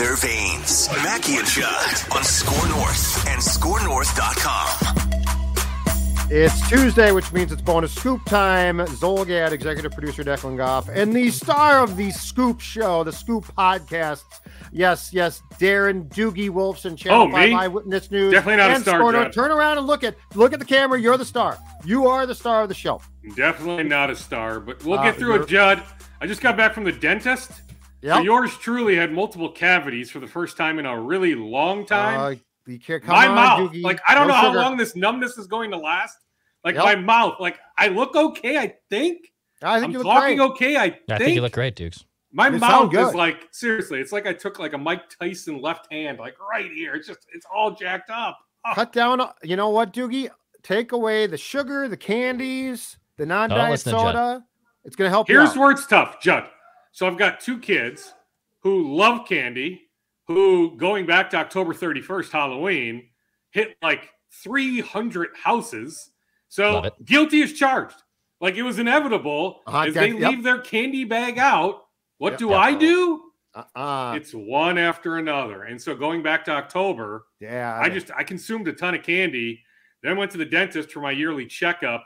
their veins. Mackie and Judd on SKOR North and SKORNorth.com. It's Tuesday, which means it's bonus scoop time. Zolgad, executive producer Declan Goff, and the star of the Scoop Show, the Scoop Podcasts. Yes, Darren Doogie Wolfson, Channel 5 Eyewitness News. Definitely not a star, Judd. Turn around and look at the camera. You're the star. You are the star of the show. Definitely not a star, but we'll get through it, Judd. I just got back from the dentist. Yep. So yours truly had multiple cavities for the first time in a really long time. My mouth, Doogie. like, I don't know sugar. how long this numbness is going to last. Like, my mouth, like, I look okay, I think. I'm you look talking great. Okay, I think you look great, Dukes. My mouth is like, seriously, it's like I took like a Mike Tyson left hand, like right here. It's all jacked up. Oh. Cut down. You know what, Doogie? Take away the sugar, the candies, the non-diet soda. It's going to help you out. Here's where it's tough, Judd. So I've got two kids who love candy, who, going back to October 31st, Halloween, hit like 300 houses. So guilty is charged. Like, it was inevitable. As they leave their candy bag out, what do I do? It's one after another. And so going back to October, I consumed a ton of candy. Then went to the dentist for my yearly checkup.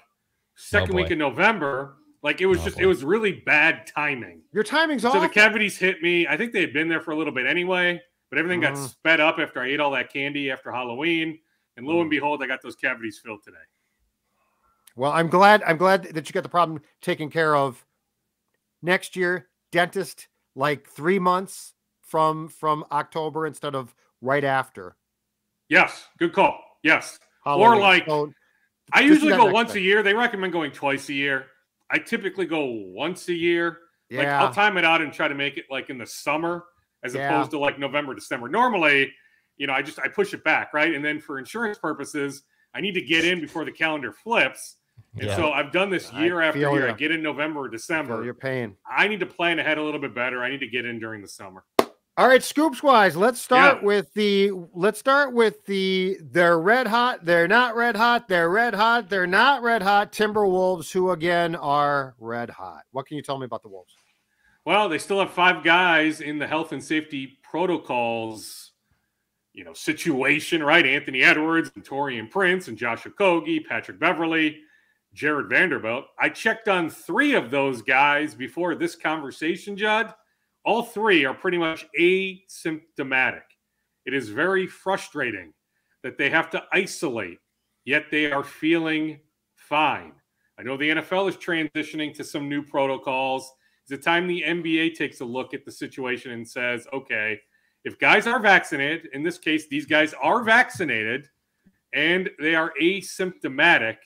Second week in November. Like, it was it was really bad timing. Your timing's off. So the cavities hit me. I think they had been there for a little bit anyway, but everything got sped up after I ate all that candy after Halloween. And lo and behold, I got those cavities filled today. Well, I'm glad that you got the problem taken care of. Next year, dentist, like 3 months from October instead of right after. Yes, good call. Yes. Halloween. Or like, I usually go once a year. They recommend going twice a year. I typically go once a year. Yeah. Like, I'll time it out and try to make it like in the summer as opposed to like November, December. Normally, I push it back, right? And then for insurance purposes, I need to get in before the calendar flips. And so I've done this year after year. I get in November or December. Your pain. I need to plan ahead a little bit better. I need to get in during the summer. All right, scoops wise, let's start with they're red hot, they're not red hot, they're red hot, they're not red hot Timberwolves, who again are red hot. What can you tell me about the Wolves? Well, they still have 5 guys in the health and safety protocols, situation, right? Anthony Edwards and Taurean Prince and Josh Okogie, Patrick Beverly, Jared Vanderbilt. I checked on 3 of those guys before this conversation, Judd. All 3 are pretty much asymptomatic. It is very frustrating that they have to isolate, yet they are feeling fine. I know the NFL is transitioning to some new protocols. It's the time the NBA takes a look at the situation and says, okay, if guys are vaccinated, in this case, these guys are vaccinated and they are asymptomatic,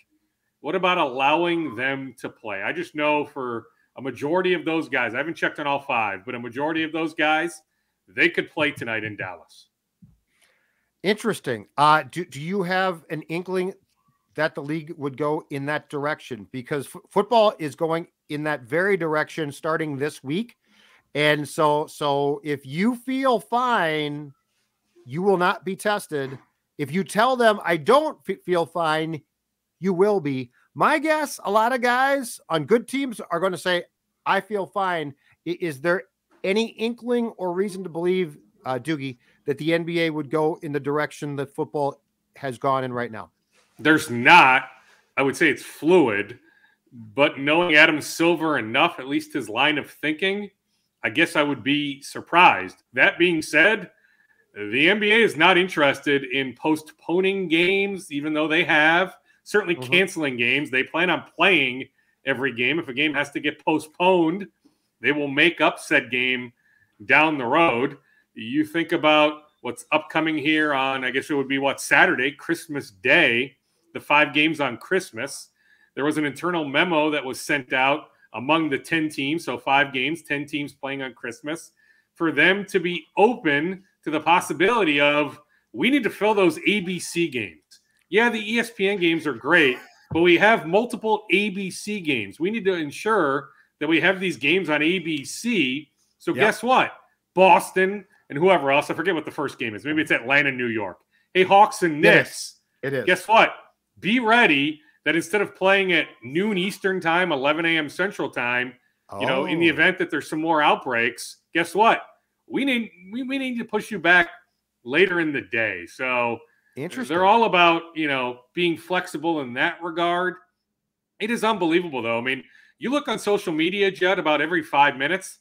what about allowing them to play? I just know for a majority of those guys, I haven't checked on all 5, but a majority of those guys, they could play tonight in Dallas. Interesting. Do you have an inkling that the league would go in that direction? Because football is going in that very direction starting this week. And so if you feel fine, you will not be tested. If you tell them, I don't feel fine, you will be. My guess, a lot of guys on good teams are going to say, I feel fine. Is there any inkling or reason to believe, Doogie, that the NBA would go in the direction that football has gone in right now? There's not. I would say it's fluid. But knowing Adam Silver enough, at least his line of thinking, I guess I would be surprised. That being said, the NBA is not interested in postponing games, even though they have. Certainly canceling games. They plan on playing every game. If a game has to get postponed, they will make up said game down the road. You think about what's upcoming here on, I guess it would be Saturday, Christmas Day, the 5 games on Christmas. There was an internal memo that was sent out among the 10 teams, so 5 games, 10 teams playing on Christmas, for them to be open to the possibility of, we need to fill those ABC games. Yeah, the ESPN games are great, but we have multiple ABC games. We need to ensure that we have these games on ABC. So guess what? Boston and whoever else, I forget what the first game is. Maybe it's Atlanta, New York. Hey, Hawks and Knicks. It is. Guess what? Be ready that instead of playing at noon Eastern time, 11 a.m. Central time, in the event that there's some more outbreaks, guess what? we need to push you back later in the day. So Interesting. they're all about, being flexible in that regard. It is unbelievable, though. I mean, you look on social media, Judd, about every 5 minutes,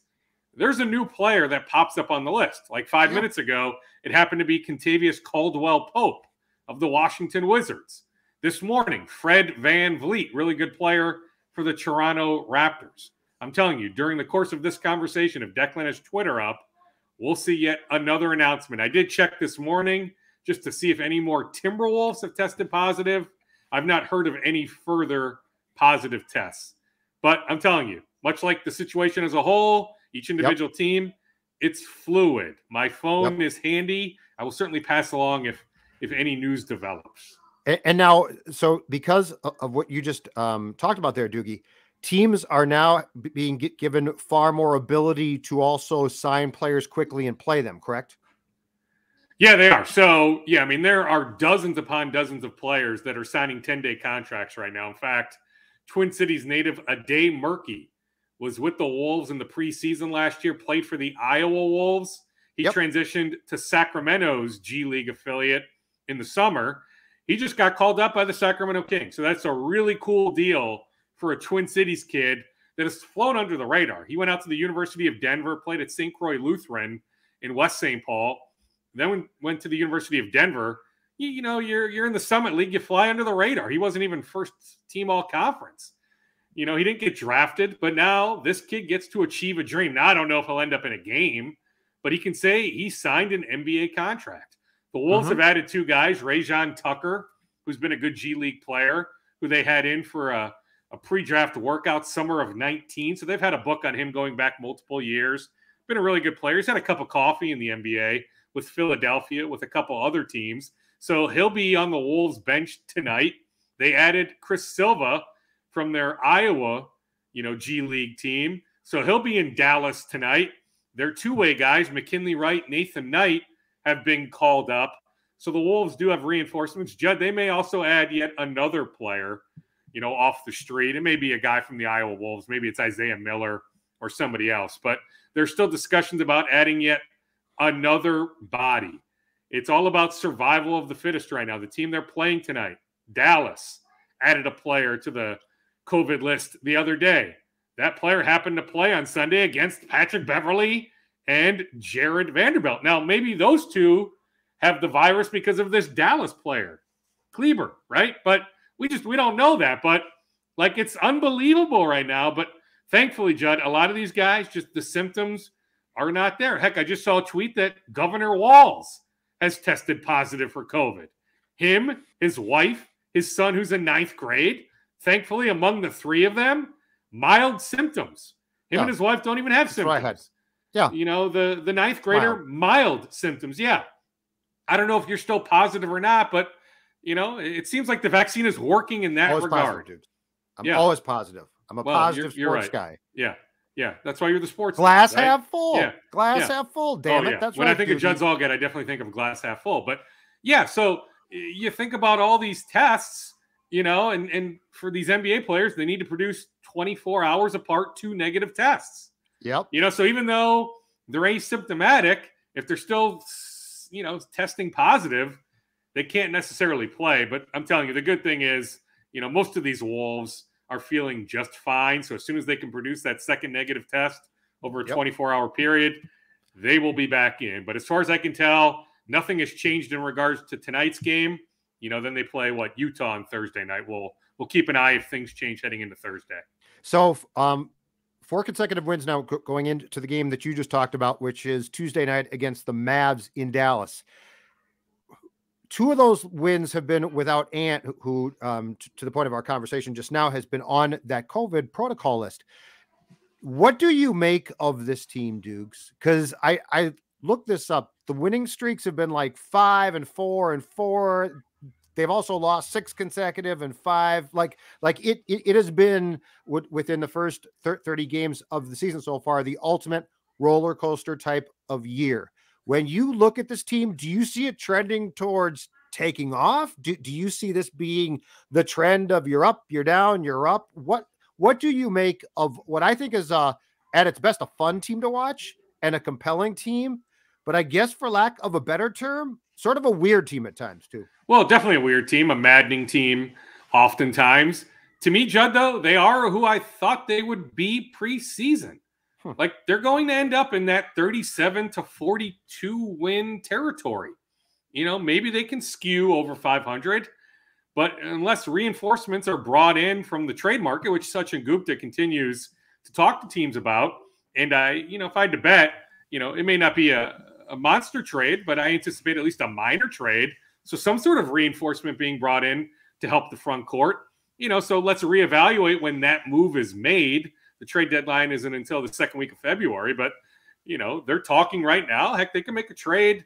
there's a new player that pops up on the list. Like 5 minutes ago, it happened to be Contavious Caldwell-Pope of the Washington Wizards. This morning, Fred VanVleet, really good player for the Toronto Raptors. I'm telling you, during the course of this conversation, if Declan has Twitter up, we'll see yet another announcement. I did check this morning just to see if any more Timberwolves have tested positive. I've not heard of any further positive tests. But I'm telling you, much like the situation as a whole, each individual team, it's fluid. My phone is handy. I will certainly pass along if any news develops. And now, so because of what you just talked about there, Doogie, teams are now being given far more ability to also sign players quickly and play them, correct? Yeah, they are. So, I mean, there are dozens upon dozens of players that are signing 10-day contracts right now. In fact, Twin Cities native Ade Murkey was with the Wolves in the preseason last year, played for the Iowa Wolves. He transitioned to Sacramento's G League affiliate in the summer. He just got called up by the Sacramento Kings. So that's a really cool deal for a Twin Cities kid that has flown under the radar. He went out to the University of Denver, played at St. Croix Lutheran in West St. Paul, then went to the University of Denver. You're in the Summit League. You fly under the radar. He wasn't even first team all conference. He didn't get drafted, but now this kid gets to achieve a dream. Now, I don't know if he'll end up in a game, but he can say he signed an NBA contract. The Wolves have added two guys, Rajon Tucker, who's been a good G League player, who they had in for a pre-draft workout summer of 19. So they've had a book on him going back multiple years. Been a really good player. He's had a cup of coffee in the NBA with Philadelphia, with a couple other teams. So he'll be on the Wolves bench tonight. They added Chris Silva from their Iowa, G League team. So he'll be in Dallas tonight. Their two-way guys, McKinley Wright, Nathan Knight, have been called up. So the Wolves do have reinforcements. Judd, they may also add yet another player, off the street. It may be a guy from the Iowa Wolves. Maybe it's Isaiah Miller or somebody else. But there's still discussions about adding yet another body. It's all about survival of the fittest right now. The team they're playing tonight, Dallas, added a player to the COVID list the other day. That player happened to play on Sunday against Patrick Beverley and Jared Vanderbilt. Now, maybe those two have the virus because of this Dallas player, Kleber, right? But we don't know that. But, it's unbelievable right now. But thankfully, Judd, a lot of these guys, just the symptoms are not there. Heck, I just saw a tweet that Governor Walz has tested positive for COVID. Him, his wife, his son who's in 9th grade, thankfully, among the three of them, mild symptoms. Him and his wife don't even have symptoms. The 9th grader, mild symptoms. Yeah. I don't know if you're still positive or not, but, it seems like the vaccine is working in that regard. Positive, I'm always positive. I'm a positive sports guy. Yeah. Yeah. That's why you're the sports glass guy, right? half full. Yeah. Glass half full. Damn it. That's when I think of Judd's Allgate, I definitely think of glass half full. But, so you think about all these tests, and for these NBA players, they need to produce 24 hours apart 2 negative tests. Yep. So even though they're asymptomatic, if they're still, testing positive, they can't necessarily play. But I'm telling you, the good thing is, most of these Wolves are feeling just fine. So as soon as they can produce that second negative test over a 24-hour period, they will be back in. But as far as I can tell, nothing has changed in regards to tonight's game. Then they play Utah on Thursday night. We'll keep an eye if things change heading into Thursday. So 4 consecutive wins now going into the game that you just talked about, which is Tuesday night against the Mavs in Dallas. 2 of those wins have been without Ant, who to the point of our conversation just now has been on that COVID protocol list. What do you make of this team, Dukes? Because I looked this up. The winning streaks have been 5 and 4 and 4. They've also lost 6 consecutive and 5. It has been within the first 30 games of the season so far, the ultimate roller coaster type of year. When you look at this team, do you see it trending towards taking off? Do you see this being the trend of you're up, you're down, you're up? What do you make of what I think is at its best a fun team to watch and a compelling team, but I guess for lack of a better term, sort of a weird team at times too. Well, definitely a weird team, a maddening team oftentimes. To me, Judd, though, they are who I thought they would be preseason. Like, they're going to end up in that 37 to 42 win territory. Maybe they can skew over 500, but unless reinforcements are brought in from the trade market, which Sachin Gupta continues to talk to teams about, and if I had to bet, it may not be a monster trade, but I anticipate at least a minor trade. So some sort of reinforcement being brought in to help the front court. So let's reevaluate when that move is made. The trade deadline isn't until the second week of February, but, they're talking right now. Heck, they can make a trade,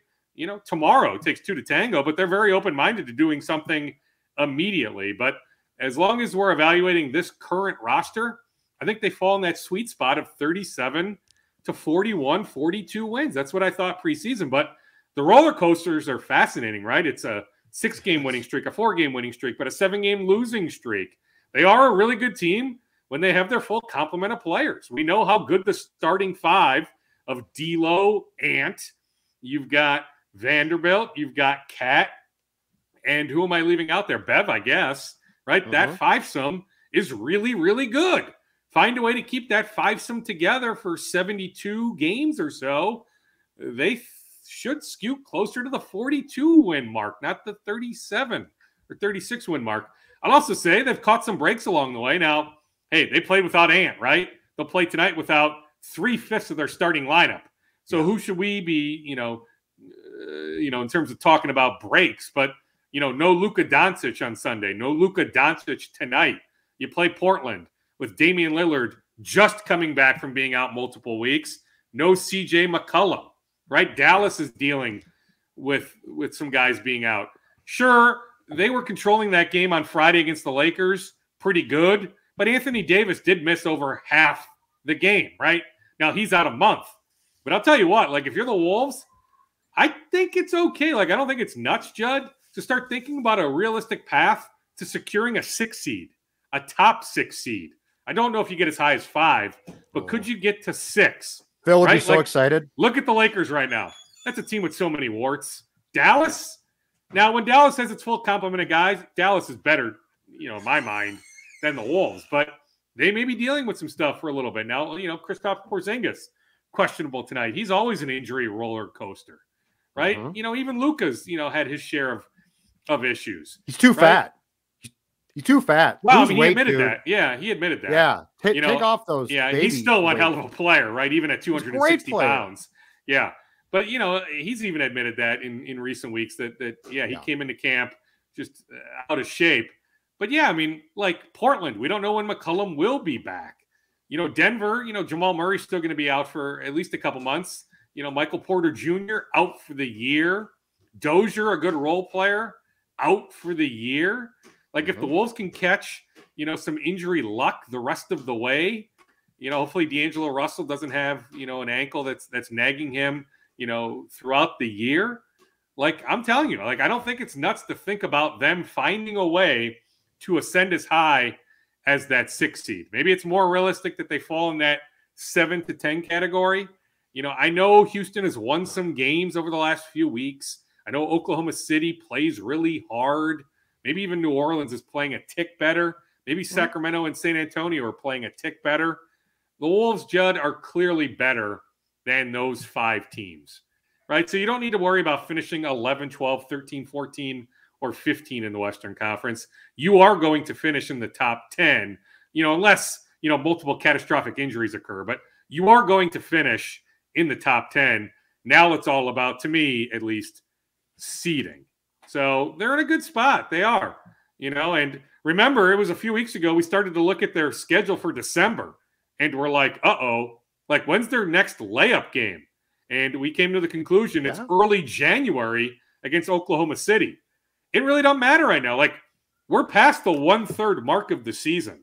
tomorrow. It takes two to tango, but they're very open-minded to doing something immediately. But as long as we're evaluating this current roster, I think they fall in that sweet spot of 37 to 41, 42 wins. That's what I thought preseason. But the roller coasters are fascinating, right? It's a 6-game winning streak, a 4-game winning streak, but a 7-game losing streak. They are a really good team when they have their full complement of players. We know how good the starting five of D'Lo, Ant, you've got Vanderbilt, you've got Cat, and who am I leaving out there? Bev, I guess, right? Mm-hmm. That fivesome is really, really good. Find a way to keep that fivesome together for 72 games or so. They should skew closer to the 42 win mark, not the 37 or 36 win mark. I'll also say they've caught some breaks along the way. Now, hey, they played without Ant, right? They'll play tonight without 3/5 of their starting lineup. So who should we be, in terms of talking about breaks? But, no Luka Doncic on Sunday, no Luka Doncic tonight. You play Portland with Damian Lillard just coming back from being out multiple weeks. No CJ McCollum, right? Dallas is dealing with some guys being out. Sure, they were controlling that game on Friday against the Lakers pretty good, but Anthony Davis did miss over half the game, right? Now, he's out a month. But I'll tell you what, like, if you're the Wolves, I think it's okay. Like, I don't think it's nuts, Judd, to start thinking about a realistic path to securing a 6 seed, a top 6 seed. I don't know if you get as high as 5, but could you get to 6? Phil would be so excited. Look at the Lakers right now. That's a team with so many warts. Dallas? Now, when Dallas has its full complement of guys, Dallas is better, in my mind, than the Wolves. But they may be dealing with some stuff for a little bit. Now, Kristaps Porzingis, questionable tonight. He's always an injury roller coaster, right? Mm-hmm. Even Luka's, had his share of issues. He's too fat. He's too fat. Well, he admitted that. Yeah, he admitted that. Yeah, take off those. Yeah, he's still one hell of a player, right? Even at 260 pounds. Yeah, but he's even admitted that in recent weeks that he came into camp just out of shape. But yeah, I mean, like Portland, we don't know when McCollum will be back. Denver, Jamal Murray's still going to be out for at least a couple months. Michael Porter Jr. out for the year. Dozier, a good role player, out for the year. Like, if the Wolves can catch, some injury luck the rest of the way, hopefully D'Angelo Russell doesn't have, an ankle that's nagging him, throughout the year. Like, I'm telling you, like, I don't think it's nuts to think about them finding a way to ascend as high as that 6 seed. Maybe it's more realistic that they fall in that 7 to 10 category. I know Houston has won some games over the last few weeks. I know Oklahoma City plays really hard. Maybe even New Orleans is playing a tick better. Maybe Sacramento and San Antonio are playing a tick better. The Wolves, Judd, are clearly better than those 5 teams, right? So you don't need to worry about finishing 11, 12, 13, 14, or 15 in the Western Conference. You are going to finish in the top 10, unless, multiple catastrophic injuries occur. But you are going to finish in the top 10. Now it's all about, to me at least, seeding. So they're in a good spot. They are, and remember, it was a few weeks ago we started to look at their schedule for December, and we're like, like, when's their next layup game? And we came to the conclusion it's early January against Oklahoma City. It really don't matter right now. Like, we're past the 1/3 mark of the season.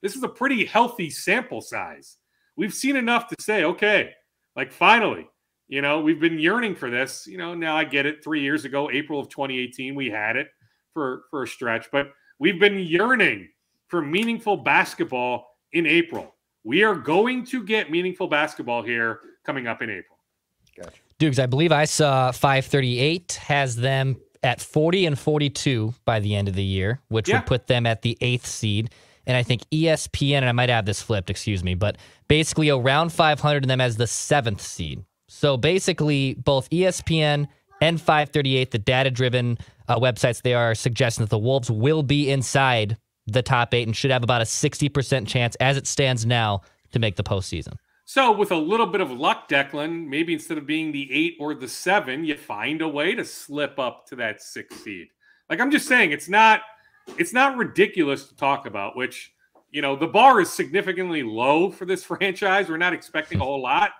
This is a pretty healthy sample size. We've seen enough to say, okay, like, finally, we've been yearning for this. Now I get it. 3 years ago, April of 2018, we had it for a stretch. But we've been yearning for meaningful basketball in April. We are going to get meaningful basketball here coming up in April. Gotcha. Dukes, I believe I saw 538 has them at 40 and 42 by the end of the year, which would put them at the 8th seed. And I think ESPN, and I might have this flipped, excuse me, but basically around 500 and them as the 7th seed. So basically both ESPN and 538, the data-driven websites, they are suggesting that the Wolves will be inside the top 8 and should have about a 60% chance as it stands now to make the postseason. So with a little bit of luck, Declan, maybe instead of being the 8 or the 7, you find a way to slip up to that 6th seed. Like, I'm just saying, it's not ridiculous to talk about, which, you know, the bar is significantly low for this franchise. We're not expecting a whole lot,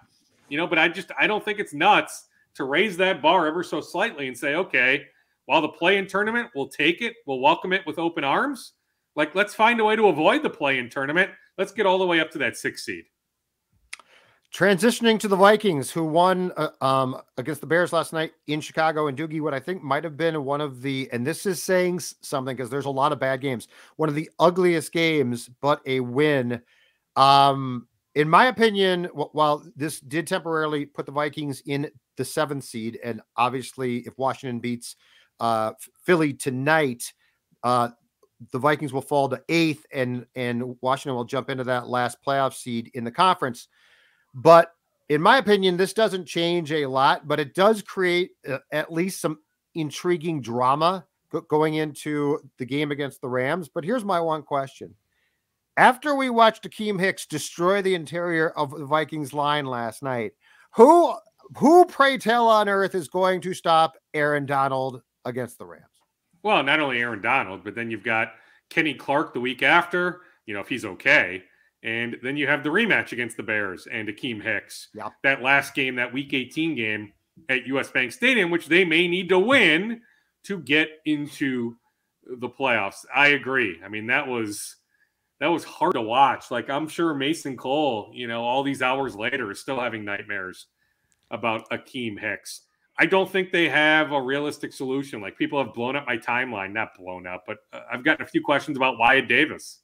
you know, but I don't think it's nuts to raise that bar ever so slightly and say, okay, while the play-in tournament, we'll take it. We'll welcome it with open arms. Like, let's find a way to avoid the play-in tournament. Let's get all the way up to that 6th seed. Transitioning to the Vikings, who won against the Bears last night in Chicago, and Doogie, what I think might have been one of the, and this is saying something because there's a lot of bad games, one of the ugliest games, but a win. In my opinion, while this did temporarily put the Vikings in the 7th seed, and obviously if Washington beats Philly tonight, the Vikings will fall to 8th, and Washington will jump into that last playoff seed in the conference. But in my opinion, this doesn't change a lot, but it does create at least some intriguing drama going into the game against the Rams. But here's my one question. After we watched Akeem Hicks destroy the interior of the Vikings line last night, who pray tell on earth is going to stop Aaron Donald against the Rams? Well, not only Aaron Donald, but then you've got Kenny Clark the week after, you know, if he's okay. And then you have the rematch against the Bears and Akeem Hicks. Yep. That last game, that Week 18 game at US Bank Stadium, which they may need to win to get into the playoffs. I agree. I mean, that was hard to watch. Like, I'm sure Mason Cole, you know, all these hours later is still having nightmares about Akeem Hicks. I don't think they have a realistic solution. Like, people have blown up my timeline, not blown up, but I've gotten a few questions about Wyatt Davis.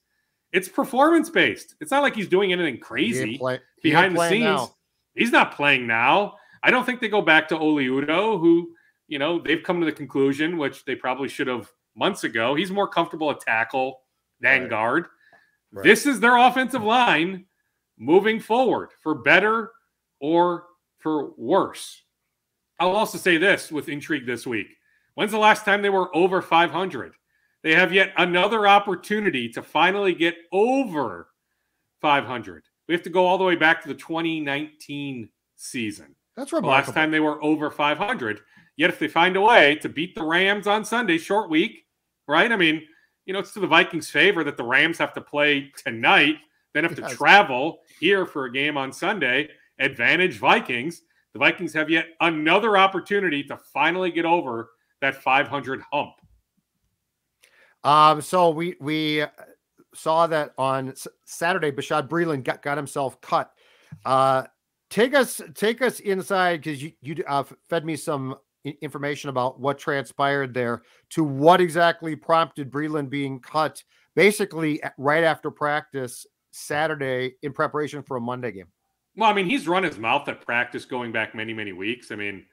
It's performance-based. It's not like he's doing anything crazy behind the scenes. Now. He's not playing now. I don't think they go back to Oli Udoh, who, you know, they've come to the conclusion, which they probably should have months ago. He's more comfortable at tackle than guard. Right. This is their offensive line moving forward, for better or for worse. I'll also say this with intrigue this week. When's the last time they were over 500? They have yet another opportunity to finally get over 500. We have to go all the way back to the 2019 season. That's remarkable. The last time they were over 500. Yet if they find a way to beat the Rams on Sunday, short week, right? I mean, you know, it's to the Vikings' favor that the Rams have to play tonight, then have to travel here for a game on Sunday. Advantage Vikings. The Vikings have yet another opportunity to finally get over that 500 hump. So we saw that on Saturday, Bashaud Breeland got himself cut. Take us inside, because you fed me some information about what transpired there, to what exactly prompted Breeland being cut basically right after practice Saturday in preparation for a Monday game. Well, I mean, he's run his mouth at practice going back many, many weeks. I mean,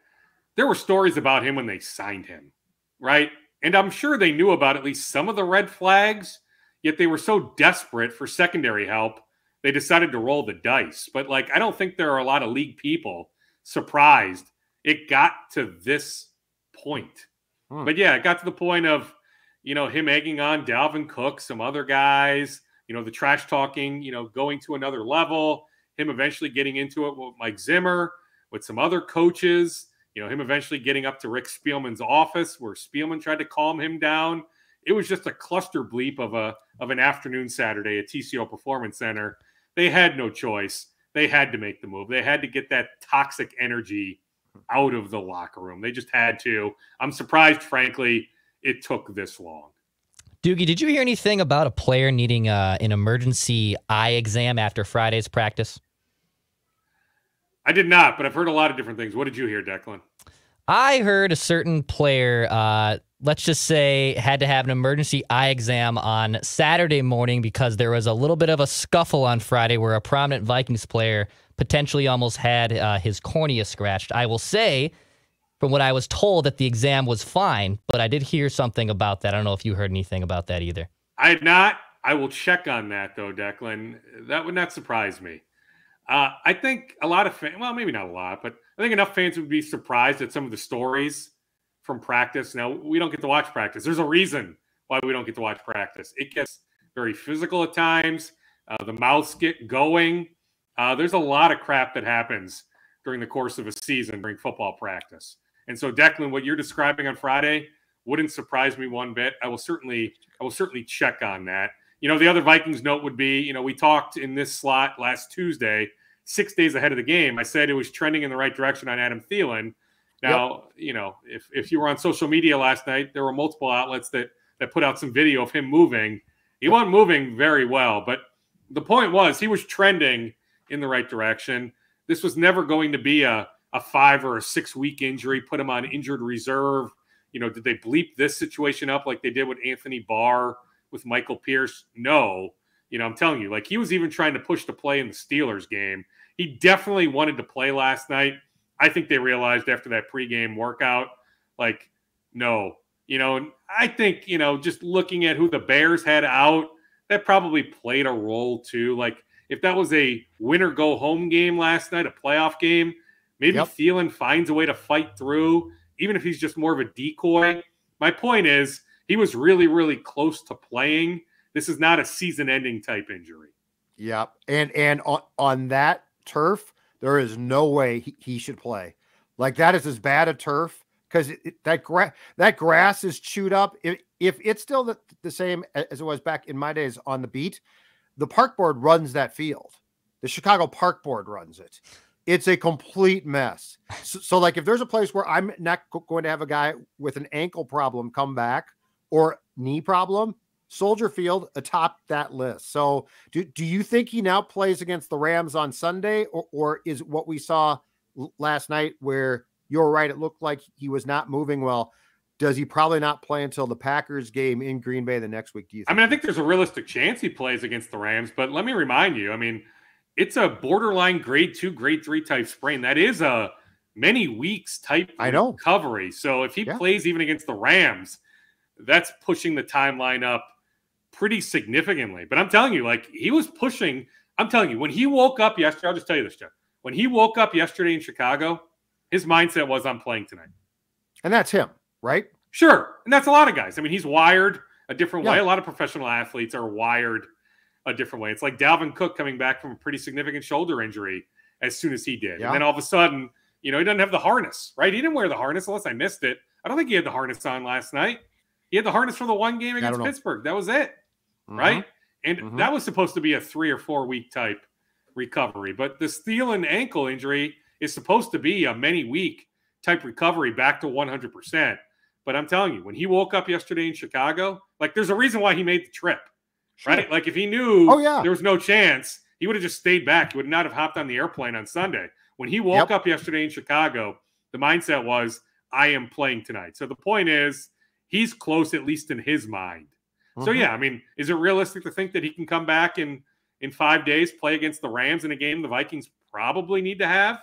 there were stories about him when they signed him, right? And I'm sure they knew about at least some of the red flags, yet they were so desperate for secondary help, they decided to roll the dice. But, like, I don't think there are a lot of league people surprised it got to this point. But, yeah, it got to the point of, you know, him egging on Dalvin Cook, some other guys, you know, the trash talking, you know, going to another level, him eventually getting into it with Mike Zimmer, with some other coaches. You know, him eventually getting up to Rick Spielman's office where Spielman tried to calm him down. It was just a cluster bleep of an afternoon Saturday at TCO Performance Center. They had no choice. They had to make the move. They had to get that toxic energy out of the locker room. They just had to. I'm surprised, frankly, it took this long. Doogie, did you hear anything about a player needing an emergency eye exam after Friday's practice? I did not, but I've heard a lot of different things. What did you hear, Declan? I heard a certain player, let's just say, had to have an emergency eye exam on Saturday morning because there was a little bit of a scuffle on Friday where a prominent Vikings player potentially almost had his cornea scratched. I will say, from what I was told, that the exam was fine, but I did hear something about that. I don't know if you heard anything about that either. I had not. I will check on that, though, Declan. That would not surprise me. I think a lot of fans, well, maybe not a lot, but I think enough fans would be surprised at some of the stories from practice. Now, we don't get to watch practice. There's a reason why we don't get to watch practice. It gets very physical at times. The mouths get going. There's a lot of crap that happens during the course of a season during football practice. And so, Declan, what you're describing on Friday wouldn't surprise me one bit. I will certainly check on that. You know, the other Vikings note would be, you know, we talked in this slot last Tuesday, 6 days ahead of the game. I said it was trending in the right direction on Adam Thielen. Now, you know, if you were on social media last night, there were multiple outlets that put out some video of him moving. He wasn't moving very well, but the point was he was trending in the right direction. This was never going to be a 5 or a 6 week injury, put him on injured reserve. You know, did they bleep this situation up like they did with Anthony Barr, with Michael Pierce? No. You know, I'm telling you, like, he was even trying to push the play in the Steelers game. He definitely wanted to play last night. I think they realized after that pregame workout, like, no. You know, and I think, you know, just looking at who the Bears had out, that probably played a role too. Like, if that was a win-or-go-home game last night, a playoff game, maybe Thielen finds a way to fight through, even if he's just more of a decoy. My point is, he was really, really close to playing. This is not a season-ending type injury. Yeah, and on that turf, there is no way he should play. Like, that is as bad a turf, because that grass is chewed up. If it's still the same as it was back in my days on the beat, the park board runs that field. The Chicago Park Board runs it. It's a complete mess. So like, if there's a place where I'm not going to have a guy with an ankle problem come back or knee problem, Soldier Field atop that list. So do you think he now plays against the Rams on Sunday, or is what we saw last night where you're right, it looked like he was not moving well? Does he probably not play until the Packers game in Green Bay the next week? Do you think? I mean, I think there's a realistic chance he plays against the Rams, but let me remind you, I mean, it's a borderline grade 2, grade 3 type sprain. That is a many weeks type recovery. So if he plays even against the Rams, that's pushing the timeline up pretty significantly. But I'm telling you, like, he was pushing. I'm telling you, when he woke up yesterday, I'll just tell you this, Jeff. When he woke up yesterday in Chicago, his mindset was, I'm playing tonight. And that's him, right? Sure. And that's a lot of guys. I mean, he's wired a different way. A lot of professional athletes are wired a different way. It's like Dalvin Cook coming back from a pretty significant shoulder injury as soon as he did. And then all of a sudden, you know, he doesn't have the harness, right? He didn't wear the harness unless I missed it. I don't think he had the harness on last night. He had the harness for the one game against Pittsburgh. That was it, right? And that was supposed to be a 3 or 4 week type recovery. But the Thielen ankle injury is supposed to be a many week type recovery back to 100%. But I'm telling you, when he woke up yesterday in Chicago, like, there's a reason why he made the trip, right? Like, if he knew there was no chance, he would have just stayed back. He would not have hopped on the airplane on Sunday. When he woke up yesterday in Chicago, the mindset was, I am playing tonight. So the point is, he's close, at least in his mind. So, yeah, I mean, is it realistic to think that he can come back in 5 days, play against the Rams in a game the Vikings probably need to have,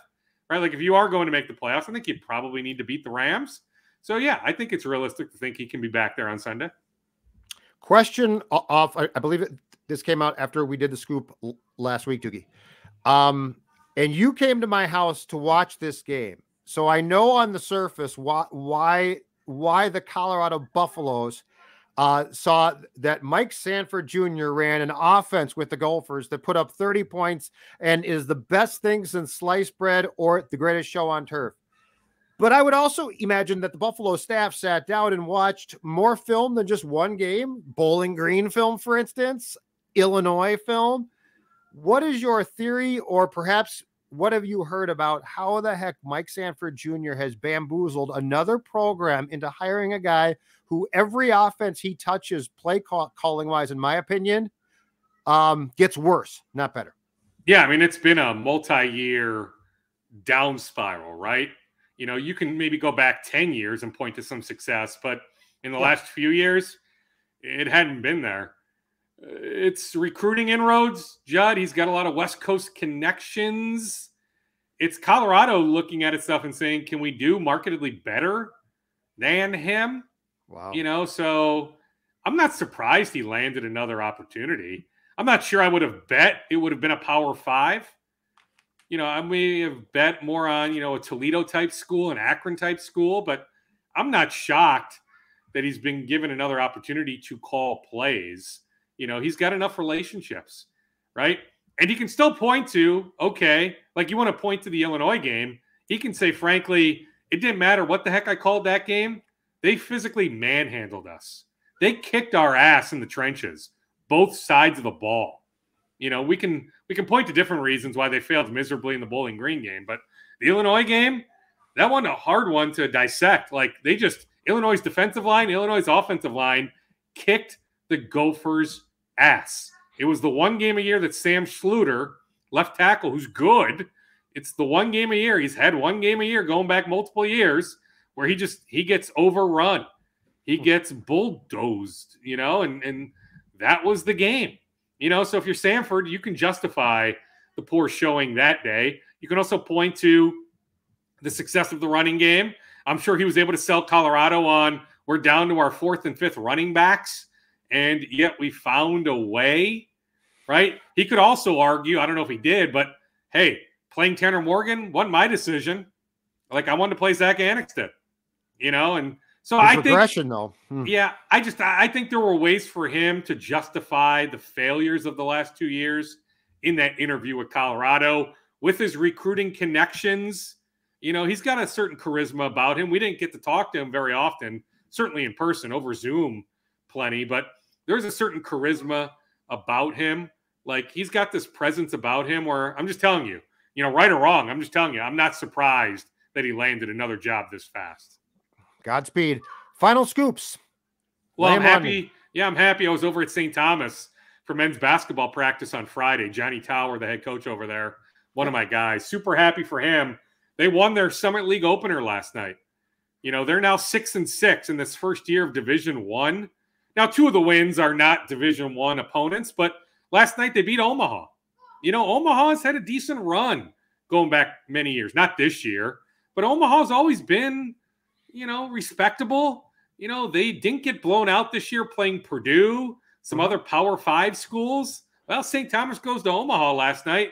right? Like, if you are going to make the playoffs, I think you probably need to beat the Rams. So, yeah, I think it's realistic to think he can be back there on Sunday. Question off, I believe this came out after we did the scoop last week, Doogie. And you came to my house to watch this game. So I know on the surface why the Colorado Buffaloes saw that Mike Sanford Jr. ran an offense with the Gophers that put up 30 points and is the best thing since sliced bread or the greatest show on turf. But I would also imagine that the Buffalo staff sat down and watched more film than just one game. Bowling Green film, for instance, Illinois film. What is your theory, or perhaps what have you heard about how the heck Mike Sanford Jr. has bamboozled another program into hiring a guy who every offense he touches, play calling wise, in my opinion, gets worse, not better? Yeah, I mean, it's been a multi-year down spiral, right? You know, you can maybe go back 10 years and point to some success, but in the last few years, it hadn't been there. It's recruiting inroads, Judd. He's got a lot of West Coast connections. It's Colorado looking at itself and saying, can we do markedly better than him? Wow. So I'm not surprised he landed another opportunity. I'm not sure I would have bet it would have been a Power 5. I may have bet more on, a Toledo type school, an Akron type school, but I'm not shocked that he's been given another opportunity to call plays. He's got enough relationships, right? And he can still point to, okay, like you want to point to the Illinois game. He can say, frankly, it didn't matter what the heck I called that game. They physically manhandled us. They kicked our ass in the trenches, both sides of the ball. We can point to different reasons why they failed miserably in the Bowling Green game, but the Illinois game, that one a hard one to dissect. Like Illinois' defensive line, Illinois' offensive line kicked the Gophers' ass. It was the one game a year that Sam Schluter, left tackle, who's good. It's the one game a year. He's had one game a year going back multiple years where he gets overrun. He gets bulldozed, and that was the game. So if you're Samford, you can justify the poor showing that day. You can also point to the success of the running game. I'm sure he was able to sell Colorado on, we're down to our 4th and 5th running backs, and yet we found a way, right? He could also argue, I don't know if he did, but hey, playing Tanner Morgan wasn't my decision. Like, I wanted to play Zach Annexton, and so I think regression, though. Yeah, I think there were ways for him to justify the failures of the last 2 years in that interview with Colorado with his recruiting connections. He's got a certain charisma about him. We didn't get to talk to him very often, certainly in person, over Zoom plenty, but there's a certain charisma about him. Like, he's got this presence about him where I'm just telling you, right or wrong, I'm just telling you, I'm not surprised that he landed another job this fast. Godspeed. Final scoops. Well, I'm happy. Yeah, I'm happy. I was over at St. Thomas for men's basketball practice on Friday. Johnny Tower, the head coach over there, one of my guys. Super happy for him. They won their Summit League opener last night. They're now 6-6 in this first year of Division I. Now, 2 of the wins are not Division I opponents, but last night they beat Omaha. Omaha's had a decent run going back many years. Not this year, but Omaha's always been, respectable. They didn't get blown out this year playing Purdue, some other Power 5 schools. Well, St. Thomas goes to Omaha last night.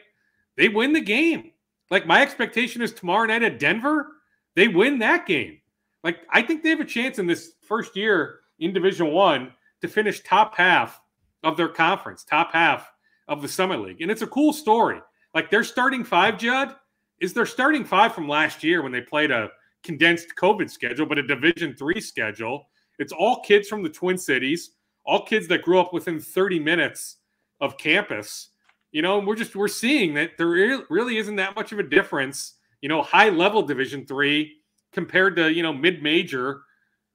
They win the game. Like, my expectation is tomorrow night at Denver, they win that game. Like, I think they have a chance in this first year in Division I to finish top half of their conference, top half of the Summit League. And it's a cool story. Like, their starting 5, Judd, is their starting 5 from last year when they played a condensed COVID schedule, but a Division III schedule. It's all kids from the Twin Cities, all kids that grew up within 30 minutes of campus. We're seeing that there really isn't that much of a difference, high level Division III compared to, mid-major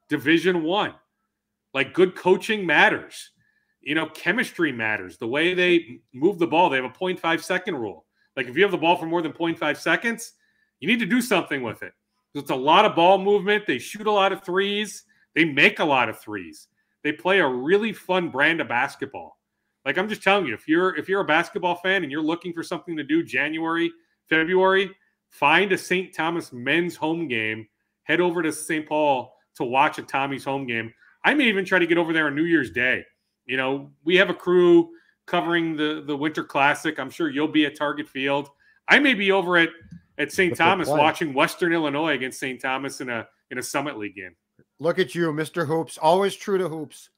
Division I. Like, good coaching matters. Chemistry matters. The way they move the ball, they have a 0.5 second rule. Like, if you have the ball for more than 0.5 seconds, you need to do something with it. It's a lot of ball movement. They shoot a lot of threes. They make a lot of threes. They play a really fun brand of basketball. Like, I'm just telling you, if you're a basketball fan and you're looking for something to do January, February, find a St. Thomas men's home game. Head over to St. Paul to watch a Tommy's home game. I may even try to get over there on New Year's Day. We have a crew covering the Winter Classic. I'm sure you'll be at Target Field. I may be over at St. Thomas watching Western Illinois against St. Thomas in a Summit League game. Look at you, Mr. Hoops. Always true to hoops.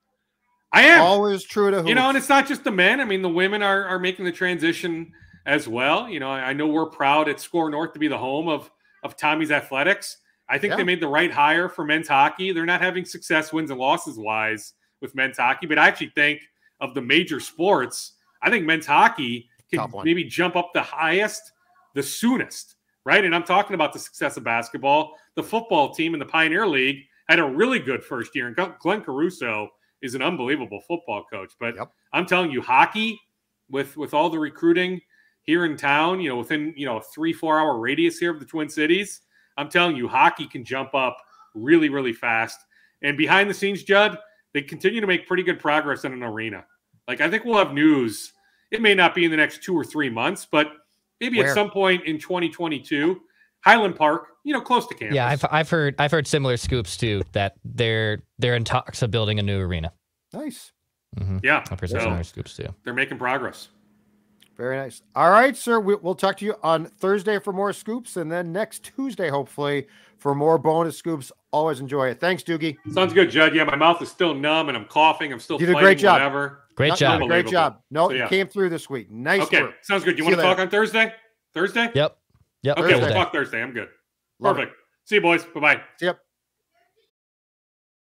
I am. Always true to hoops. And it's not just the men. I mean, the women are making the transition as well. I know we're proud at SKOR North to be the home of Tommy's Athletics. I think they made the right hire for men's hockey. They're not having success wins and losses wise with men's hockey, but I actually think of the major sports, I think men's hockey can maybe jump up the highest the soonest, right? And I'm talking about the success of basketball. The football team in the Pioneer League had a really good first year, and Glenn Caruso is an unbelievable football coach. But I'm telling you, hockey, with all the recruiting here in town, within a 3-4 hour radius here of the Twin Cities, I'm telling you, hockey can jump up really, really fast. And behind the scenes, Judd, they continue to make pretty good progress in an arena. Like, I think we'll have news. It may not be in the next 2 or 3 months, but maybe at some point in 2022, Highland Park, close to campus. Yeah, I've heard similar scoops too, that they're in talks of building a new arena. Nice. Mm-hmm. Yeah, I've heard similar scoops too. They're making progress. Very nice. All right, sir. We'll talk to you on Thursday for more scoops, and then next Tuesday, hopefully, for more bonus scoops. Always enjoy it. Thanks, Doogie. Sounds good, Judd. Yeah, my mouth is still numb, and I'm coughing. I'm still You did fighting, a great job. whatever. Great job. Great job. No, So, yeah. You came through this week. Nice Okay, work. sounds good. You See want to you talk later. on Thursday? Thursday? Yep. Okay, Thursday. we'll talk Thursday. I'm good. Love Perfect. See you, boys. Bye-bye. See ya.